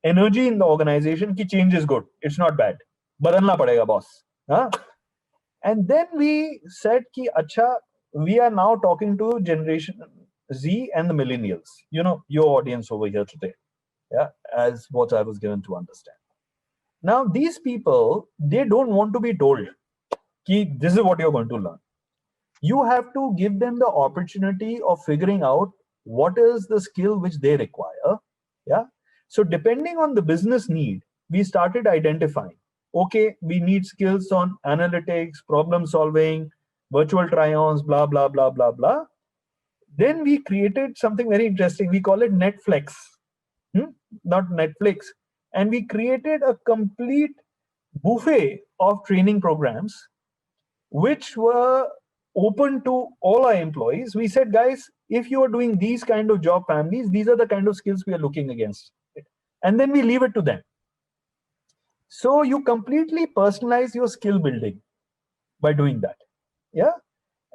energy in the organization ki change is good, it's not bad, badalna padega boss. Huh? And then we said ki acha, we are now talking to generation Z and the millennials, your audience over here today. Yeah, as what I was given to understand. Now these people, they don't want to be told ki this is what you're going to learn. You have to give them the opportunity of figuring out what is the skill which they require. Yeah. So depending on the business need, we started identifying, okay, we need skills on analytics, problem solving, virtual try-ons, blah, blah, blah, blah, blah. Then we created something very interesting. We call it Netflix, not Netflix. And we created a complete buffet of training programs which were open to all our employees. We said, guys, if you are doing these kind of job families, these are the kind of skills we are looking against. And then we leave it to them. So you completely personalize your skill building by doing that. Yeah.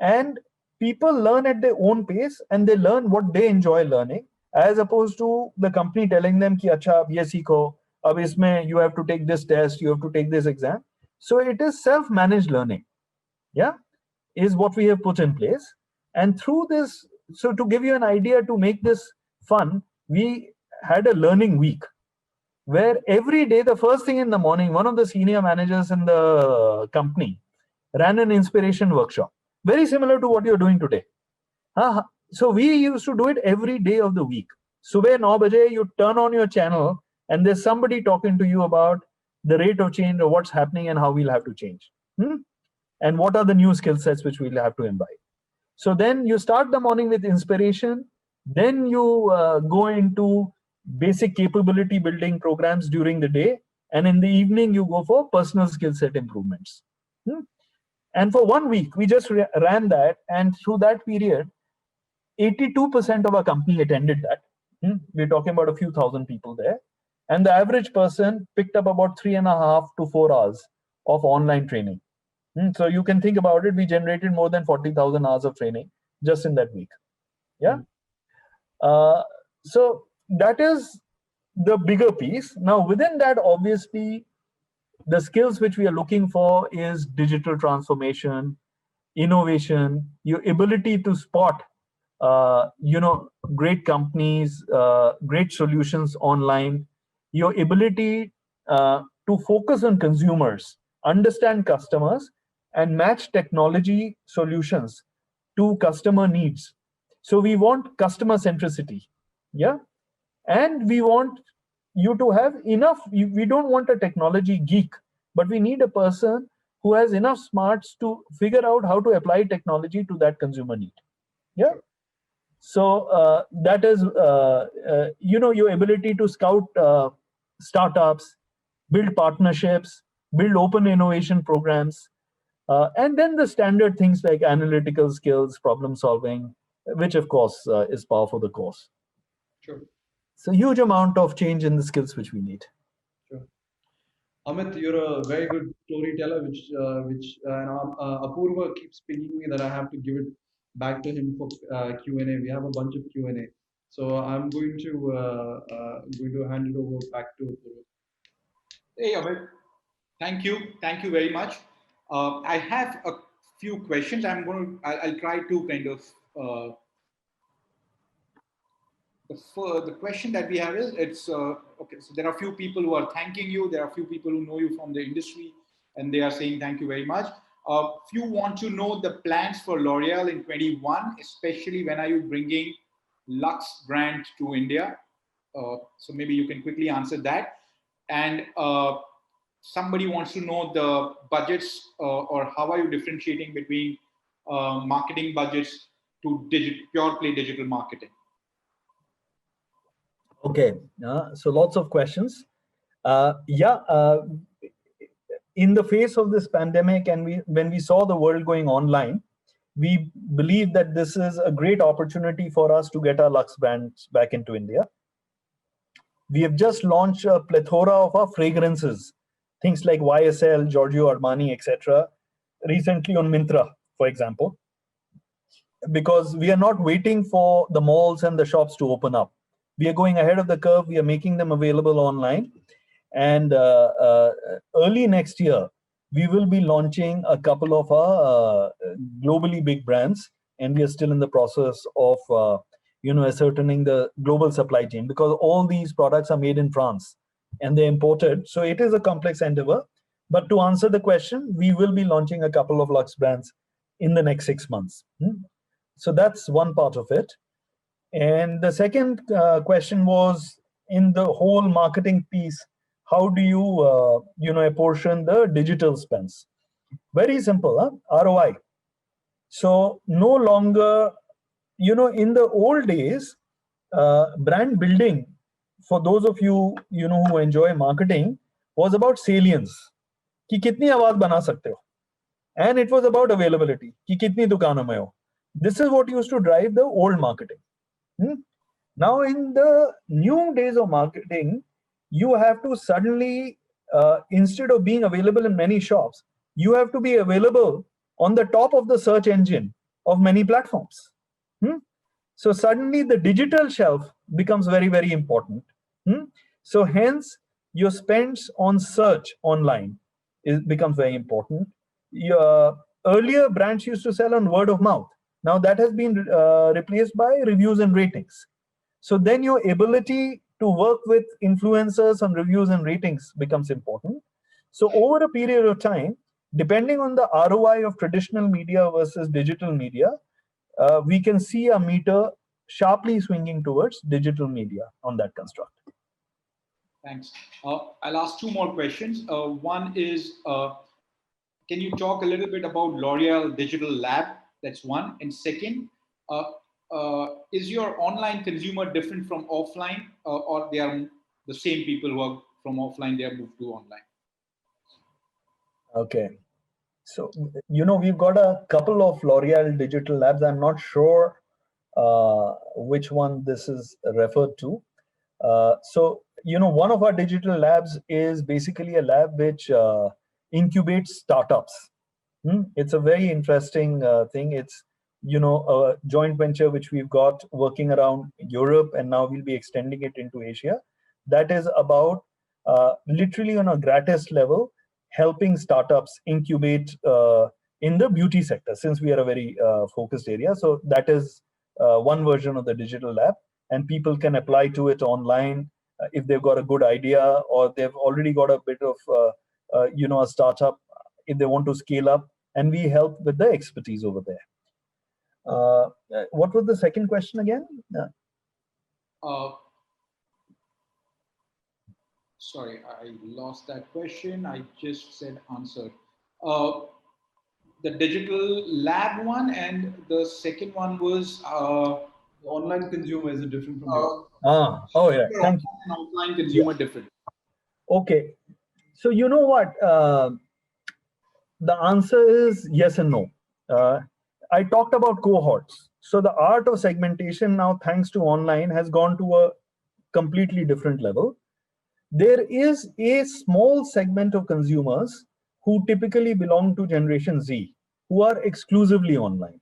And people learn at their own pace and they learn what they enjoy learning, as opposed to the company telling them ki acha ab ye seekho, ab isme you have to take this test, you have to take this exam. So it is self-managed learning. Yeah, is what we have put in place. And through this, so to give you an idea, to make this fun, we had a learning week where every day, the first thing in the morning, one of the senior managers in the company ran an inspiration workshop, very similar to what you're doing today. So we used to do it every day of the week. Subah 9 baje, you turn on your channel and there's somebody talking to you about the rate of change or what's happening and how we'll have to change. And what are the new skill sets which we'll have to imbibe. So then you start the morning with inspiration, then you go into basic capability building programs during the day, and in the evening you go for personal skill set improvements. And for 1 week, we just ran that, and through that period, 82% of our company attended that. We're talking about a few thousand people there. And the average person picked up about 3.5 to 4 hours of online training. So you can think about it, we generated more than 40,000 hours of training just in that week. Yeah. So that is the bigger piece. Now within that, obviously, the skills which we are looking for is digital transformation, innovation, your ability to spot, great companies, great solutions online, your ability to focus on consumers, understand customers, and match technology solutions to customer needs. So we want customer centricity, yeah, and we want you to have enough. We don't want a technology geek, but we need a person who has enough smarts to figure out how to apply technology to that consumer need. Yeah. So that is, your ability to scout startups, build partnerships, build open innovation programs, and then the standard things like analytical skills, problem solving, which of course is par for the course. Sure. So huge amount of change in the skills which we need. Sure. Amit, you're a very good storyteller, which Apurva keeps pinging me that I have to give it back to him for Q&A. We have a bunch of Q&A, so I'm going to hand it over back to Apurva. Hey, Amit. Thank you very much. I have a few questions. I'll try to kind of the question that we have is it's okay. So there are a few people who are thanking you. There are a few people who know you from the industry, and they are saying thank you very much. Few want to know the plans for L'Oreal in 21, especially when are you bringing Lux brand to India? So maybe you can quickly answer that. And somebody wants to know the budgets or how are you differentiating between marketing budgets to pure play digital marketing? Okay, so lots of questions. In the face of this pandemic, and when we saw the world going online, we believe that this is a great opportunity for us to get our Lux brands back into India. We have just launched a plethora of our fragrances, things like YSL, Giorgio Armani, etc., recently on Myntra, for example, because we are not waiting for the malls and the shops to open up. We are going ahead of the curve. We are making them available online. And early next year, we will be launching a couple of our globally big brands. And we are still in the process of ascertaining the global supply chain, because all these products are made in France and they're imported. So it is a complex endeavor. But to answer the question, we will be launching a couple of Lux brands in the next 6 months. So that's one part of it. And the second question was, in the whole marketing piece, how do you, apportion the digital spends? Very simple, ROI. So no longer, in the old days, brand building, for those of you, who enjoy marketing, was about salience. कि कितनी आवाज बना सकते हो? And it was about availability. कि कितनी दुकानों में हो? This is what used to drive the old marketing. Now, in the new days of marketing, you have to suddenly, instead of being available in many shops, you have to be available on the top of the search engine of many platforms. So suddenly the digital shelf becomes very, very important. So hence, your spends on search online becomes very important. Earlier, brands used to sell on word of mouth. Now that has been replaced by reviews and ratings. So then your ability to work with influencers on reviews and ratings becomes important. So over a period of time, depending on the ROI of traditional media versus digital media, we can see a meter sharply swinging towards digital media on that construct. Thanks. I'll ask two more questions. One is, can you talk a little bit about L'Oreal Digital Lab? That's one. And second, is your online consumer different from offline, or they are the same people who are from offline, they are moved to online? Okay. So, we've got a couple of L'Oreal Digital Labs. I'm not sure which one this is referred to. So, one of our digital labs is basically a lab which incubates startups. It's a very interesting thing. It's, a joint venture which we've got working around Europe, and now we'll be extending it into Asia. That is about literally on a gratis level, helping startups incubate in the beauty sector, since we are a very focused area. So that is one version of the digital lab, and people can apply to it online if they've got a good idea, or they've already got a bit of a startup, if they want to scale up, and we help with the expertise over there. What was the second question again? Sorry, I lost that question. I just said answer. The digital lab one, and the second one was The online consumer is different from the oh yeah, thank you. An offline consumer different. Okay, so you know what? The answer is yes and no. I talked about cohorts. So the art of segmentation now, thanks to online, has gone to a completely different level. There is a small segment of consumers who typically belong to Generation Z, who are exclusively online.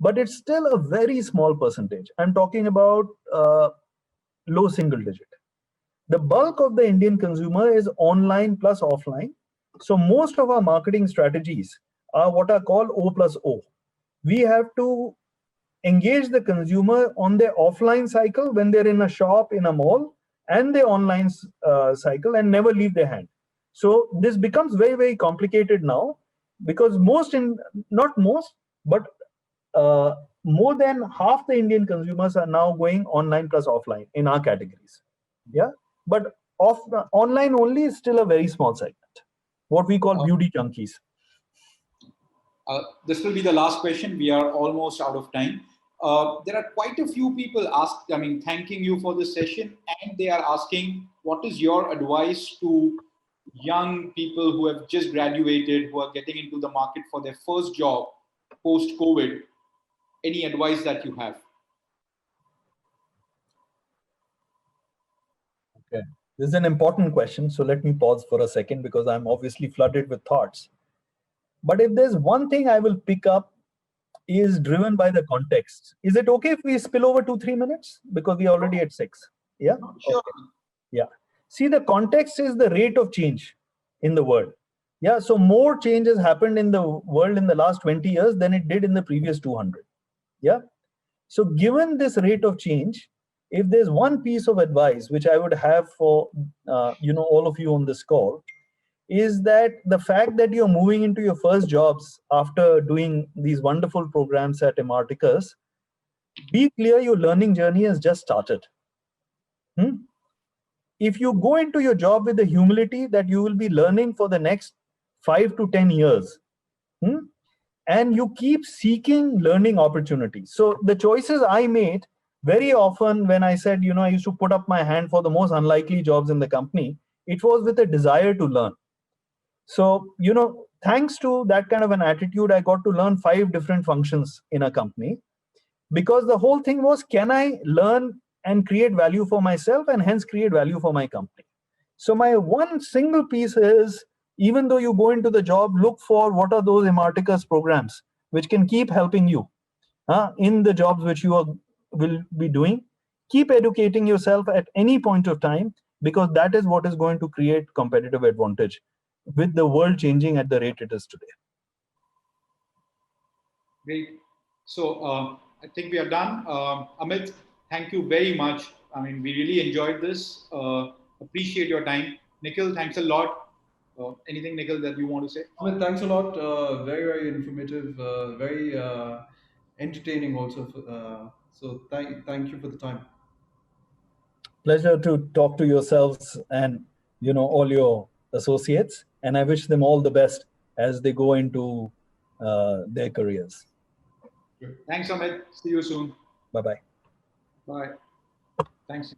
But it's still a very small percentage. I'm talking about low single digit. The bulk of the Indian consumer is online plus offline. So most of our marketing strategies are what are called O plus O. We have to engage the consumer on their offline cycle when they're in a shop, in a mall, and the online cycle, and never leave their hand. So this becomes very, very complicated now, because not most, but more than half the Indian consumers are now going online plus offline in our categories. Yeah, but online only is still a very small segment, what we call beauty junkies. This will be the last question. We are almost out of time. There are quite a few people thanking you for this session, and they are asking, what is your advice to young people who have just graduated, who are getting into the market for their first job post-COVID? Any advice that you have? Okay, this is an important question. So let me pause for a second, because I'm obviously flooded with thoughts. But if there's one thing I will pick up, is driven by the context. Is it okay if we spill over 2-3 minutes? Because we are already at 6. Yeah? Sure. Okay. Yeah. See, the context is the rate of change in the world. Yeah. So more change has happened in the world in the last 20 years than it did in the previous 200. Yeah. So given this rate of change, if there's one piece of advice which I would have for all of you on this call, is that the fact that you're moving into your first jobs after doing these wonderful programs at Imarticus, be clear your learning journey has just started. If you go into your job with the humility that you will be learning for the next 5 to 10 years, and you keep seeking learning opportunities. So the choices I made very often when I said, I used to put up my hand for the most unlikely jobs in the company, it was with a desire to learn. So, thanks to that kind of an attitude, I got to learn 5 different functions in a company, because the whole thing was, can I learn and create value for myself, and hence create value for my company? So my one single piece is, even though you go into the job, look for what are those Imarticus programs which can keep helping you in the jobs which you will be doing. Keep educating yourself at any point of time, because that is what is going to create competitive advantage with the world changing at the rate it is today. Great. So I think we are done. Amit, thank you very much. We really enjoyed this. Appreciate your time. Nikhil, thanks a lot. Anything, Nikhil, that you want to say? Amit, thanks a lot. Very, very informative. Very entertaining also. So thank you for the time. Pleasure to talk to yourselves and all your associates, and I wish them all the best as they go into their careers. Thanks, Amit. See you soon. Bye-bye. Bye. Thanks.